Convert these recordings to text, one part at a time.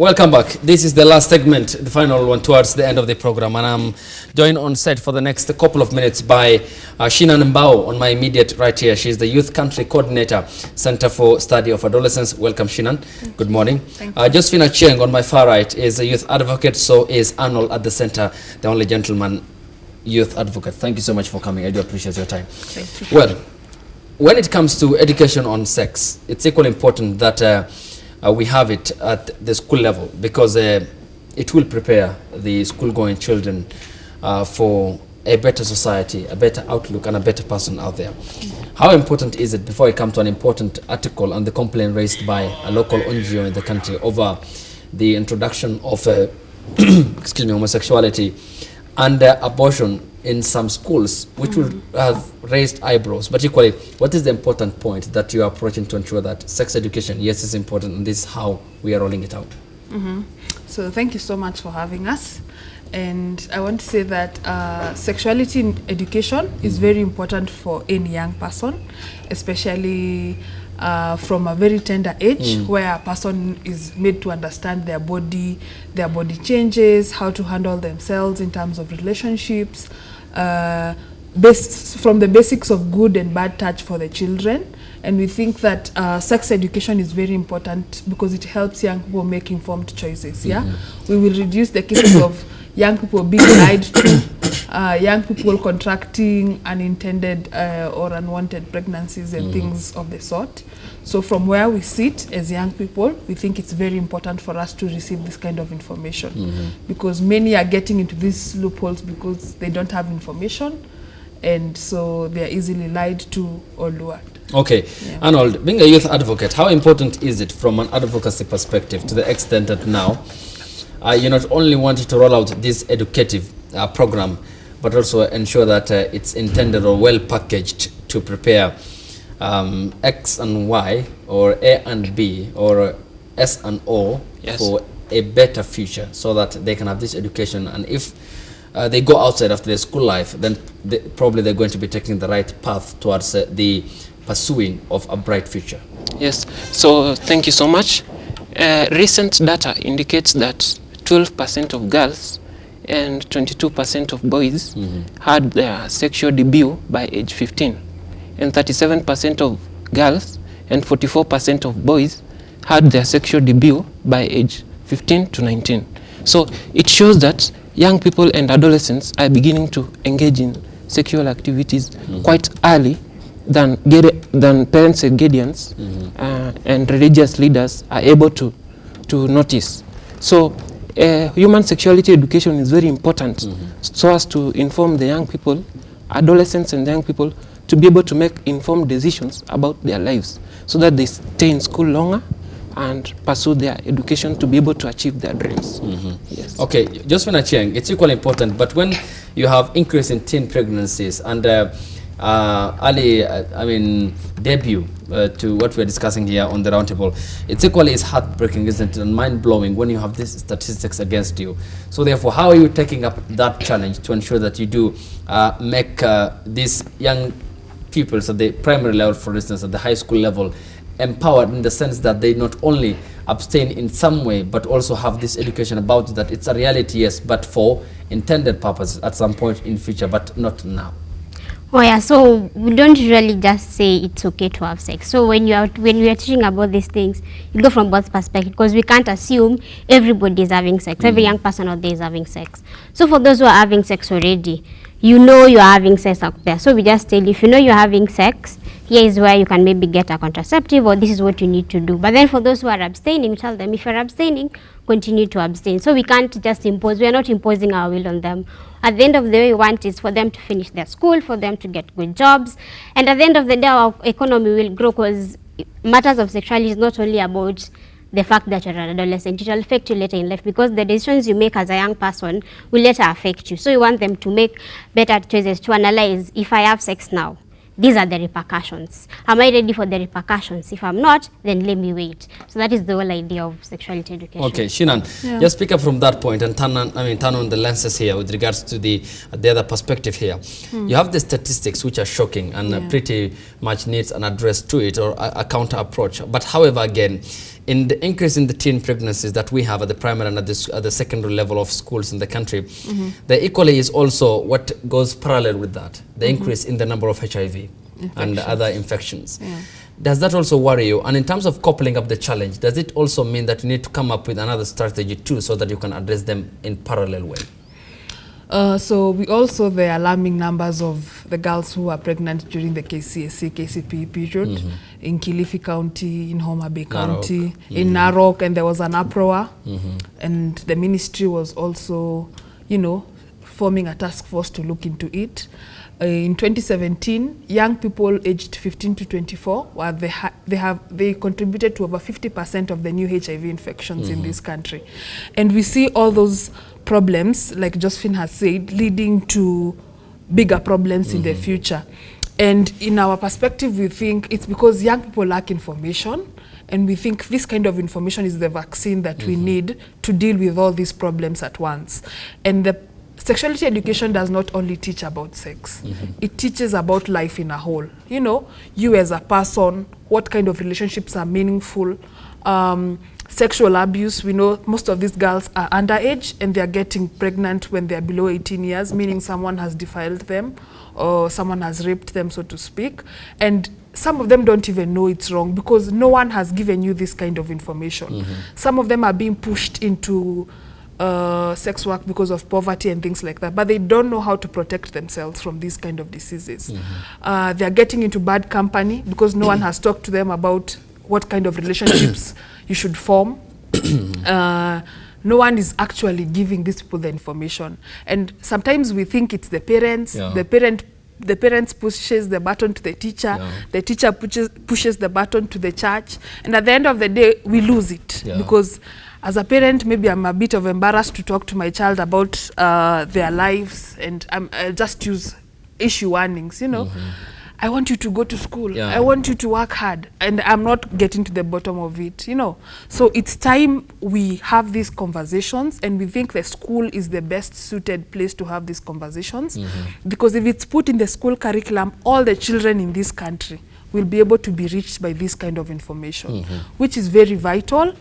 Welcome back. This is the last segment, the final one towards the end of the program, and I'm joined on set for the next couple of minutes by Shinan Mbao on my immediate right here. She's the Youth Country Coordinator, Center for Study of Adolescence. Welcome, Shinan. Good morning. Josephine Achieng on my far right is a youth advocate, so is Arnold at the center, the only gentleman youth advocate. Thank you so much for coming. I do appreciate your time. Thank you. Well, when it comes to education on sex, it's equally important that we have it at the school level, because it will prepare the school-going children for a better society, a better outlook, and a better person out there. How important is it, before I come to an important article and the complaint raised by a local NGO in the country over the introduction of excuse me, homosexuality and abortion in some schools, which will have raised eyebrows, but equally, what is the important point that you are approaching to ensure that sex education, yes, is important, and this is how we are rolling it out? So thank you so much for having us. And I want to say that sexuality education is very important for any young person, especially from a very tender age, where a person is made to understand their body changes, how to handle themselves in terms of relationships, from the basics of good and bad touch for the children. And we think that sex education is very important because it helps young people make informed choices. We will reduce the cases of young people being lied to, young people contracting unintended or unwanted pregnancies and things of the sort. So from where we sit as young people, we think it's very important for us to receive this kind of information, because many are getting into these loopholes because they don't have information, and so they are easily lied to or lured. Okay. Arnold, being a youth advocate, how important is it from an advocacy perspective, to the extent that now you not only wanted to roll out this educative program, but also ensure that it's intended or well packaged to prepare X and Y, or A and B, or S and O, for a better future, so that they can have this education, and if they go outside after their school life, then probably they're going to be taking the right path towards the pursuing of a bright future. Yes, so thank you so much. Recent data indicates that 12% of girls and 22% of boys had their sexual debut by age 15, and 37% of girls and 44% of boys had their sexual debut by age 15 to 19. So it shows that young people and adolescents are beginning to engage in sexual activities quite early than parents and guardians and religious leaders are able to notice. So human sexuality education is very important, so as to inform the young people, adolescents and young people, to be able to make informed decisions about their lives, so that they stay in school longer and pursue their education to be able to achieve their dreams. Yes. Okay, Josephine Achieng, it's equally important, but when you have increase in teen pregnancies and early, debut to what we're discussing here on the roundtable, it's equally is heartbreaking, isn't it, and mind-blowing when you have these statistics against you. So therefore, how are you taking up that challenge to ensure that you do make these young pupils at the primary level, for instance, at the high school level, empowered in the sense that they not only abstain in some way, but also have this education about that it's a reality, yes, but for intended purposes at some point in future, but not now? Oh yeah, so we don't usually just say it's okay to have sex. So when we are teaching about these things, you go from both perspectives, because we can't assume everybody is having sex. Every young person out there is having sex. So for those who are having sex already, you know you're having sex out there. So we just tell you, if you know you're having sex, here is where you can maybe get a contraceptive, or this is what you need to do. But then for those who are abstaining, we tell them, if you're abstaining, continue to abstain. So we can't just impose. We are not imposing our will on them. At the end of the day, we want is for them to finish their school, for them to get good jobs. And at the end of the day, our economy will grow, because matters of sexuality is not only about the fact that you're an adolescent. It will affect you later in life, because the decisions you make as a young person will later affect you. So you want them to make better choices, to analyze, if I have sex now, these are the repercussions. Am I ready for the repercussions? If I'm not, then let me wait. So that is the whole idea of sexuality education. Okay, Shinan, just pick up from that point and turn on the lenses here with regards to the other perspective here. You have the statistics which are shocking and pretty much needs an address to it, or a counter approach. But however, again, in the increase in the teen pregnancies that we have at the primary and at the secondary level of schools in the country, the equally is also what goes parallel with that, the increase in the number of HIV and other infections. Does that also worry you? And in terms of coupling up the challenge, does it also mean that you need to come up with another strategy too, so that you can address them in parallel way? So we also the alarming numbers of the girls who are pregnant during the KCSE, KCP period in Kilifi County, in Homa Bay County, in Narok, and there was an uproar, and the ministry was also, you know, forming a task force to look into it. In 2017, young people aged 15 to 24, they contributed to over 50% of the new HIV infections in this country. And we see all those problems, like Josephine has said, leading to bigger problems in the future. And in our perspective, we think it's because young people lack information, and we think this kind of information is the vaccine that we need to deal with all these problems at once. And the sexuality education does not only teach about sex, it teaches about life in a whole. You know, you as a person, what kind of relationships are meaningful, sexual abuse. We know most of these girls are underage and they are getting pregnant when they are below 18 years, meaning someone has defiled them or someone has raped them, so to speak. And some of them don't even know it's wrong because no one has given you this kind of information. Some of them are being pushed into sex work because of poverty and things like that, but they don't know how to protect themselves from these kind of diseases. They're getting into bad company because no one has talked to them about what kind of relationships you should form. No one is actually giving these people the information. And sometimes we think it's the parents, the parents pushes the button to the teacher, the teacher pushes the button to the church, and at the end of the day, we lose it because as a parent, maybe I'm a bit of embarrassed to talk to my child about their lives, and I'll just use issue warnings, you know. I want you to go to school. I want you to work hard, and I'm not getting to the bottom of it, you know. So it's time we have these conversations, and we think the school is the best suited place to have these conversations, because if it's put in the school curriculum, all the children in this country will be able to be reached by this kind of information, which is very vital,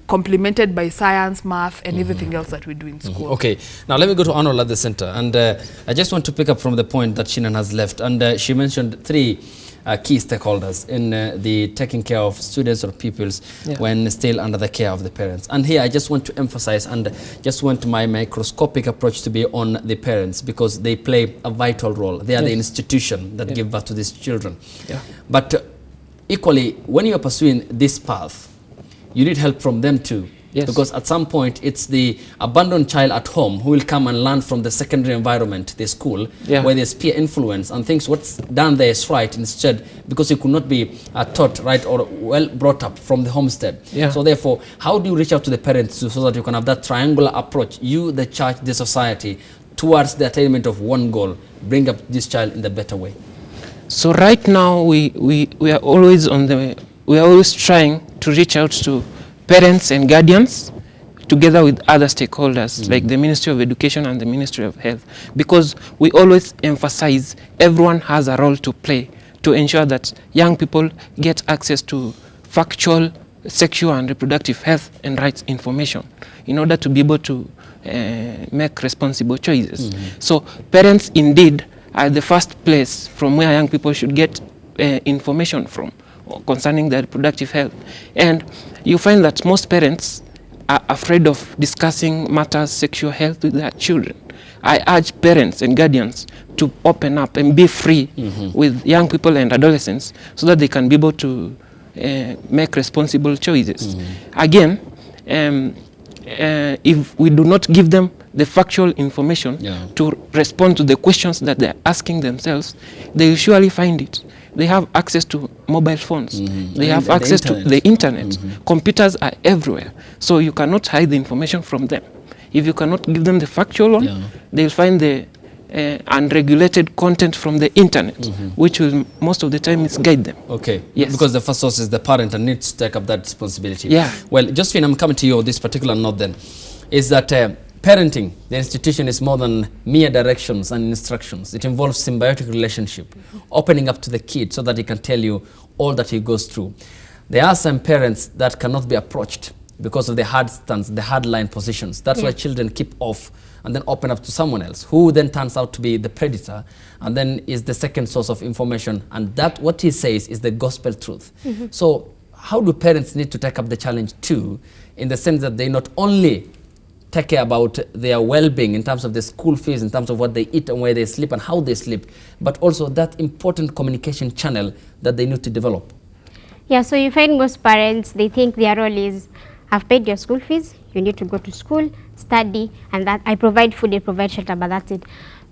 complemented by science, math, and everything else that we do in school. Okay, now let me go to Arnold at the center, and I just want to pick up from the point that Shinan has left, and she mentioned three key stakeholders in the taking care of students or pupils when still under the care of the parents. And here I just want to emphasize and just want my microscopic approach to be on the parents, because they play a vital role. They are the institution that give birth to these children. But equally, when you are pursuing this path, you need help from them too. Because at some point, it's the abandoned child at home who will come and learn from the secondary environment, the school, where there's peer influence and thinks what's done there is right, instead, because you could not be taught right or well brought up from the homestead. So therefore, how do you reach out to the parents so that you can have that triangular approach, you, the church, the society, towards the attainment of one goal, bring up this child in the better way? So right now, we are always trying to reach out to parents and guardians together with other stakeholders like the Ministry of Education and the Ministry of Health, because we always emphasize everyone has a role to play to ensure that young people get access to factual sexual and reproductive health and rights information in order to be able to make responsible choices. So parents indeed are the first place from where young people should get information from concerning their reproductive health. And you find that most parents are afraid of discussing matters sexual health with their children. I urge parents and guardians to open up and be free with young people and adolescents so that they can be able to make responsible choices. Again, if we do not give them the factual information to respond to the questions that they're asking themselves, they will surely find it. They have access to mobile phones. They have access to the internet. Computers are everywhere. So you cannot hide the information from them. If you cannot give them the factual one, they'll find the unregulated content from the internet, which will most of the time misguide them. Okay. Yes. Because the first source is the parent and needs to take up that responsibility. Yeah. Well, Josephine, I'm coming to you on this particular note then. Is that parenting, the institution, is more than mere directions and instructions. It involves symbiotic relationship, opening up to the kid so that he can tell you all that he goes through. There are some parents that cannot be approached because of the hard stance, the hard line positions. That's why children keep off and then open up to someone else, who then turns out to be the predator and then is the second source of information. And that, what he says, is the gospel truth. So how do parents need to take up the challenge too, in the sense that they not only take care about their well-being in terms of the school fees, in terms of what they eat and where they sleep and how they sleep, but also that important communication channel that they need to develop? Yeah, so you find most parents, they think their role is, I've paid your school fees, you need to go to school, study, and that I provide food, I provide shelter, but that's it.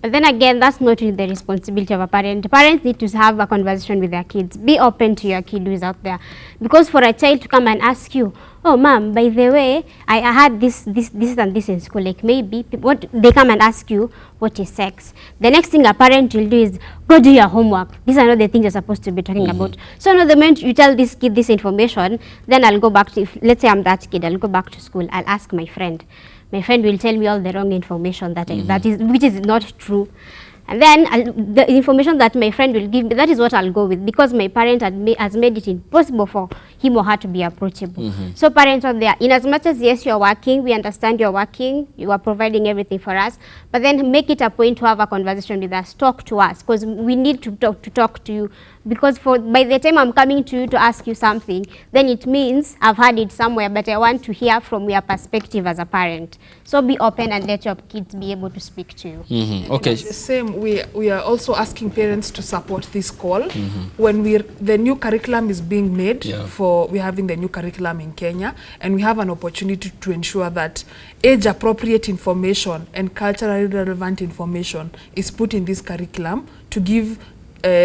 But then again, that's not really the responsibility of a parent. Parents need to have a conversation with their kids. Be open to your kid who is out there. Because for a child to come and ask you, oh, mom, by the way, I had this and this in school, like maybe, what they come and ask you, what is sex? The next thing a parent will do is, go do your homework. These are not the things you're supposed to be talking about. So now the moment you tell this kid this information, then I'll go back to, if, let's say I'm that kid, I'll go back to school, I'll ask my friend. My friend will tell me all the wrong information that which is not true. And then the information that my friend will give me, that is what I'll go with, because my parent has made it impossible for him or her to be approachable. So parents out there, in as much as yes, you're working, we understand you're working, you are providing everything for us, but then make it a point to have a conversation with us, talk to us, because we need to talk to you. Because by the time I'm coming to you to ask you something, then it means I've heard it somewhere, but I want to hear from your perspective as a parent. So be open and let your kids be able to speak to you. Okay. The same, we are also asking parents to support this call. When the new curriculum is being made, we're having the new curriculum in Kenya, and we have an opportunity to ensure that age-appropriate information and culturally relevant information is put in this curriculum to give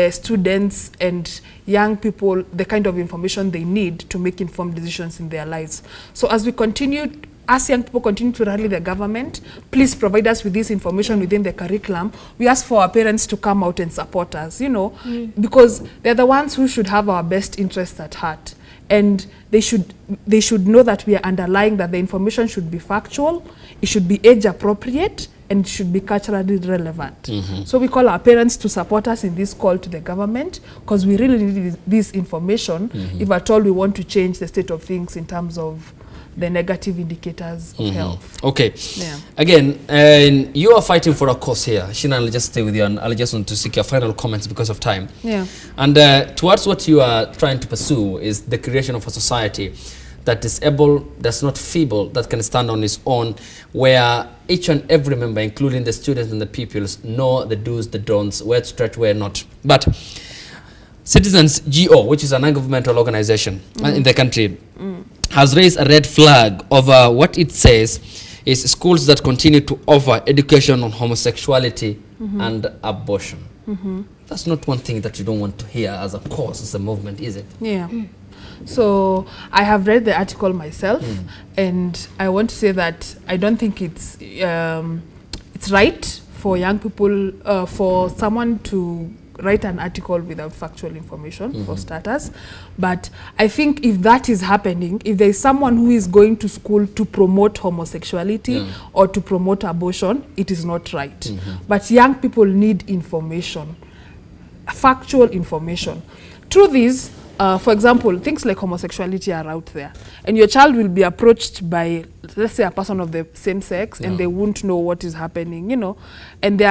students and young people the kind of information they need to make informed decisions in their lives. So as young people continue to rally the government, please provide us with this information within the curriculum. We ask for our parents to come out and support us, because they're the ones who should have our best interests at heart. And they should know that we are underlying that the information should be factual, it should be age appropriate, and it should be culturally relevant. So we call our parents to support us in this call to the government, because we really need this information if at all we want to change the state of things in terms of the negative indicators of health. Okay. Yeah. Again, you are fighting for a cause here. Sheena, I'll just stay with you, and I'll just want to seek your final comments because of time. Yeah. And towards what you are trying to pursue is the creation of a society that is able, that's not feeble, that can stand on its own, where each and every member, including the students and the pupils, know the do's, the don'ts, where to stretch, where not. But Citizens GO, which is a non-governmental organization in the country, has raised a red flag over what it says is schools that continue to offer education on homosexuality and abortion. That's not one thing that you don't want to hear as a cause, as a movement, is it? Yeah. So I have read the article myself, and I want to say that I don't think it's right for young people, for someone to write an article without factual information, for starters. But I think if that is happening, if there is someone who is going to school to promote homosexuality or to promote abortion, it is not right. But young people need information, factual information. Truth is, for example, things like homosexuality are out there, and your child will be approached by, let's say, a person of the same sex, and they won't know what is happening, and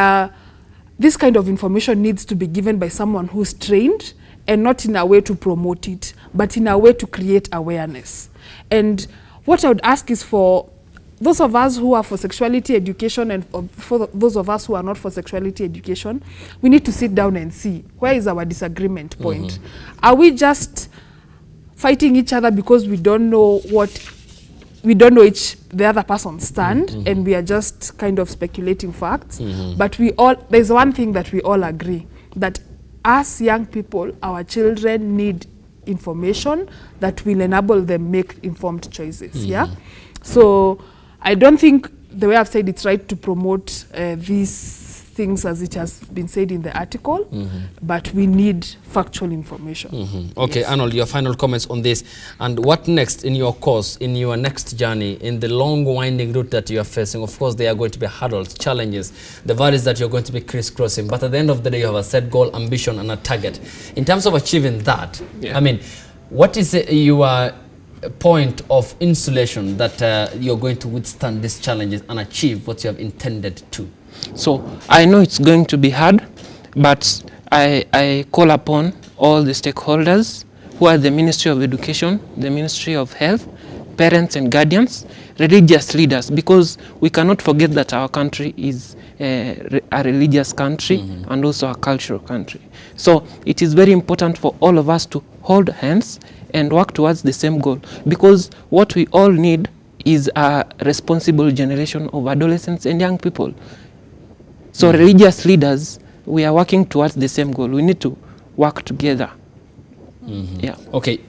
this kind of information needs to be given by someone who's trained, and not in a way to promote it, but in a way to create awareness. And what I would ask is, for those of us who are for sexuality education and for those of us who are not for sexuality education, we need to sit down and see, where is our disagreement point? Are we just fighting each other because we don't know the other person's stand, and we are just kind of speculating facts? But there's one thing that we all agree, that as young people, our children need information that will enable them make informed choices. So I don't think, the way I've said, it's right to promote these things as it has been said in the article, but we need factual information. Okay, Yes. Arnold, your final comments on this. And what next in your course, in your next journey, in the long winding route that you are facing? Of course, there are going to be hurdles, challenges, the valleys that you're going to be crisscrossing. But at the end of the day, you have a set goal, ambition, and a target. In terms of achieving that, Yeah. I mean, what is your point of insulation that you're going to withstand these challenges and achieve what you have intended to? So I know it's going to be hard, but I call upon all the stakeholders who are the Ministry of Education, the Ministry of Health, parents and guardians, religious leaders, because we cannot forget that our country is a religious country and also a cultural country. So it is very important for all of us to hold hands and work towards the same goal, because what we all need is a responsible generation of adolescents and young people. So religious leaders, we are working towards the same goal. We need to work together. Yeah. Okay,